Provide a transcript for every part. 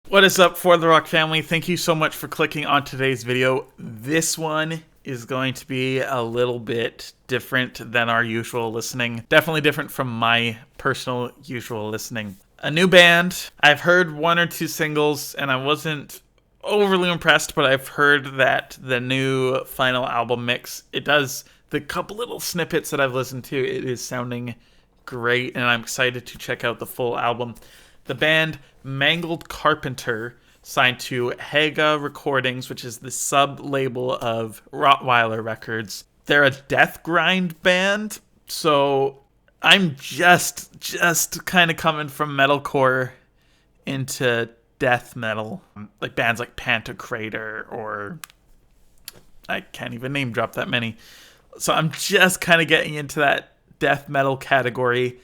What is up, For the Rock family? Thank you so much for clicking on today's video. This one is going to be a little bit different than our usual listening. Definitely different from my personal usual listening. A new band. I've heard one or two singles and I wasn't overly impressed, but I've heard that the new final album mix, the couple little snippets that I've listened to, it is sounding great and I'm excited to check out the full album. The band Mangled Carpenter signed to Haga Recordings, which is the sub-label of Rottweiler Records. They're a Deathgrind band, so I'm just kind of coming from metalcore into death metal. Like bands like Pantocrator, or I can't even name drop that many. So I'm just kind of getting into that death metal category.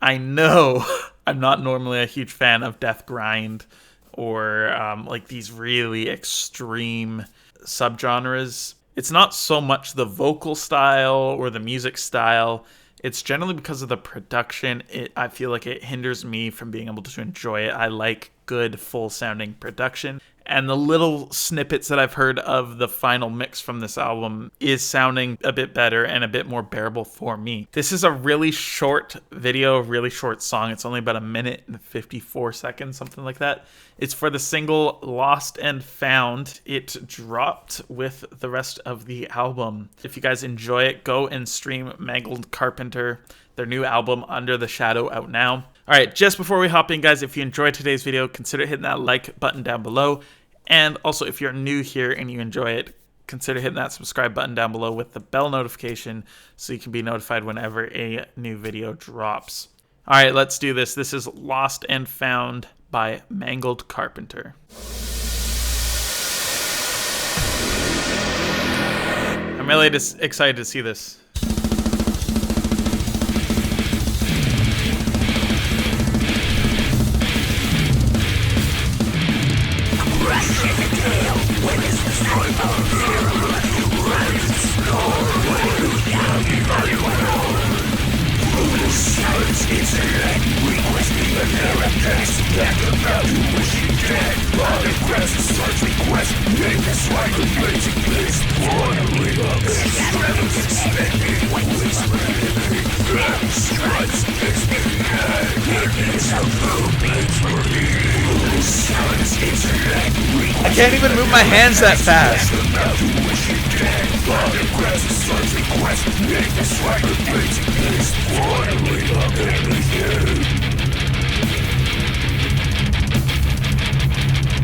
I know I'm not normally a huge fan of death grind or like these really extreme subgenres. It's not so much the vocal style or the music style. It's generally because of the production. I feel like it hinders me from being able to enjoy it. I like good, full-sounding production. And the little snippets that I've heard of the final mix from this album is sounding a bit better and a bit more bearable for me. This is a really short video, really short song. It's only about 1 minute and 54 seconds, something like that. It's for the single Lost and Found. It dropped with the rest of the album. If you guys enjoy it, go and stream Mangled Carpenter, their new album, Under the Shadow, out now. All right, just before we hop in, guys, if you enjoyed today's video, consider hitting that like button down below. And also, if you're new here and you enjoy it, consider hitting that subscribe button down below with the bell notification so you can be notified whenever a new video drops. All right, let's do this. This is Lost and Found by Mangled Carpenter. I'm really excited to see this. I can't even move my hands that fast.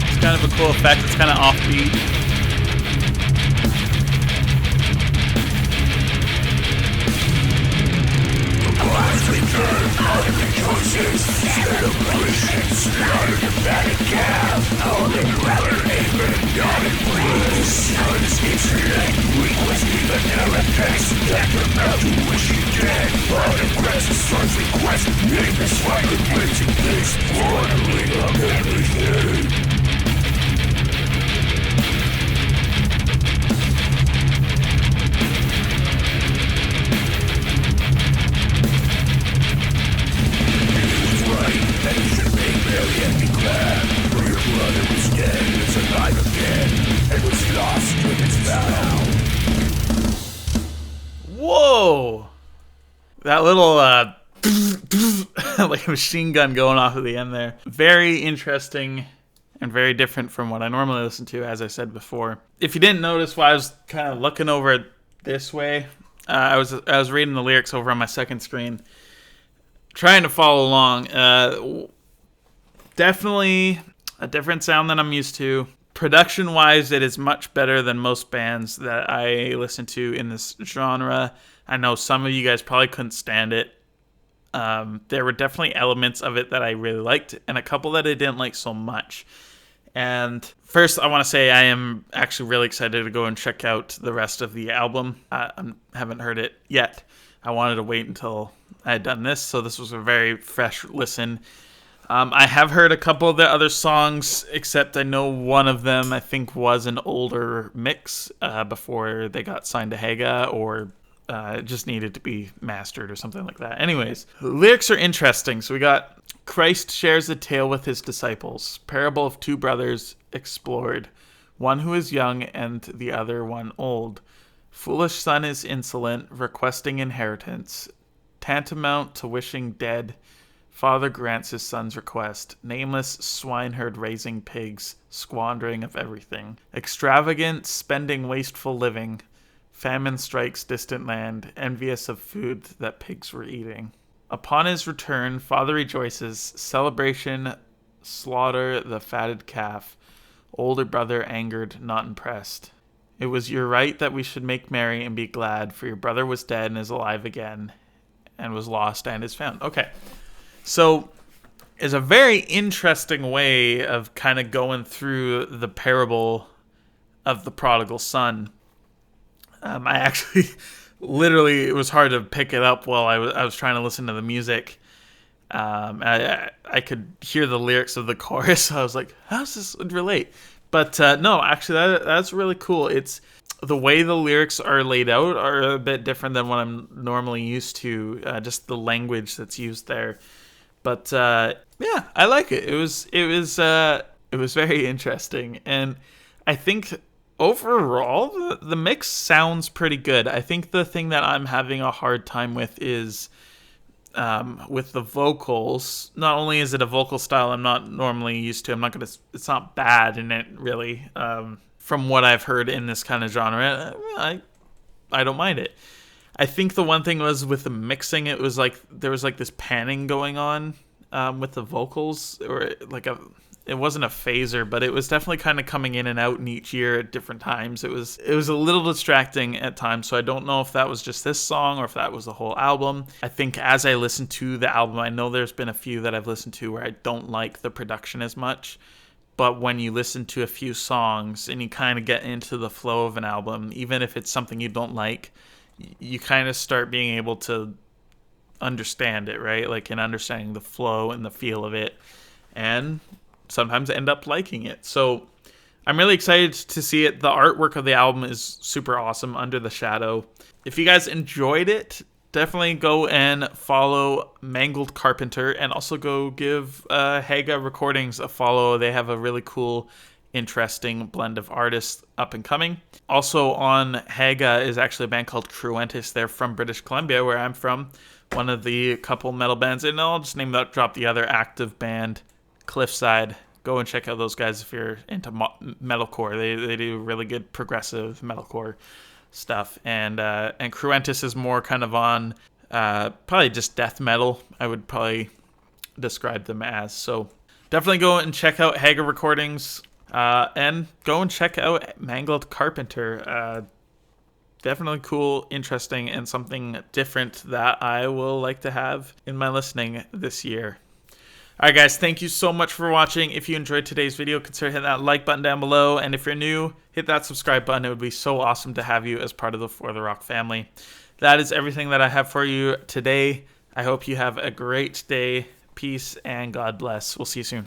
It's kind of a cool effect. It's kind of offbeat. Whoa! That little, like a machine gun going off at the end there. Very interesting and very different from what I normally listen to, as I said before. If you didn't notice while I was kind of looking over this way, I was reading the lyrics over on my second screen, trying to follow along. Definitely a different sound than I'm used to. Production-wise, it is much better than most bands that I listen to in this genre. I know some of you guys probably couldn't stand it. There were definitely elements of it that I really liked, and a couple that I didn't like so much. And first, I want to say I am actually really excited to go and check out the rest of the album. I haven't heard it yet. I wanted to wait until I had done this, so this was a very fresh listen. I have heard a couple of the other songs, except I know one of them I think was an older mix before they got signed to Haga, or It just needed to be mastered or something like that. Anyways, the lyrics are interesting. So we got Christ shares a tale with his disciples. Parable of two brothers explored. One who is young and the other one old. Foolish son is insolent, requesting inheritance. Tantamount to wishing dead. Father grants his son's request. Nameless swineherd raising pigs, squandering of everything. Extravagant, spending wasteful living. Famine strikes distant land, envious of food that pigs were eating. Upon his return, father rejoices. Celebration, slaughter the fatted calf. Older brother angered, not impressed. It was your right that we should make merry and be glad, for your brother was dead and is alive again, and was lost and is found. Okay. So it's a very interesting way of kind of going through the parable of the prodigal son. I actually, literally, it was hard to pick it up while I was trying to listen to the music. I could hear the lyrics of the chorus, so I was like, how does this relate? But no, actually, that's really cool. It's the way the lyrics are laid out are a bit different than what I'm normally used to, just the language that's used there. But yeah, I like it. It was very interesting, and I think overall the mix sounds pretty good. I think the thing that I'm having a hard time with is with the vocals. Not only is it a vocal style I'm not normally used to, it's not bad in it really. From what I've heard in this kind of genre, I don't mind it. I think the one thing was with the mixing, it was like there was like this panning going on with the vocals, or like it wasn't a phaser, but it was definitely kind of coming in and out in each ear at different times. It was a little distracting at times, so I don't know if that was just this song or if that was the whole album. I think as I listen to the album, I know there's been a few that I've listened to where I don't like the production as much. But when you listen to a few songs and you kind of get into the flow of an album, even if it's something you don't like, you kind of start being able to understand it, right? Like in understanding the flow and the feel of it, and sometimes end up liking it. So I'm really excited to see it. The artwork of the album is super awesome, Under the Shadow. If you guys enjoyed it, definitely go and follow Mangled Carpenter, and also go give Haga Recordings a follow. They have a really cool, interesting blend of artists up and coming. Also on Haga is actually a band called Cruentus. They're from British Columbia, where I'm from. One of the couple metal bands, and I'll just drop the other active band, Cliffside. Go and check out those guys if you're into metalcore. They do really good progressive metalcore stuff, and Cruentus is more kind of on probably just death metal, I would probably describe them as. So definitely go and check out Haga Recordings, and go and check out Mangled Carpenter. Definitely cool, interesting, and something different that I will like to have in my listening this year. Alright guys, thank you so much for watching. If you enjoyed today's video, consider hitting that like button down below. And if you're new, hit that subscribe button. It would be so awesome to have you as part of the For the Rock family. That is everything that I have for you today. I hope you have a great day. Peace and God bless. We'll see you soon.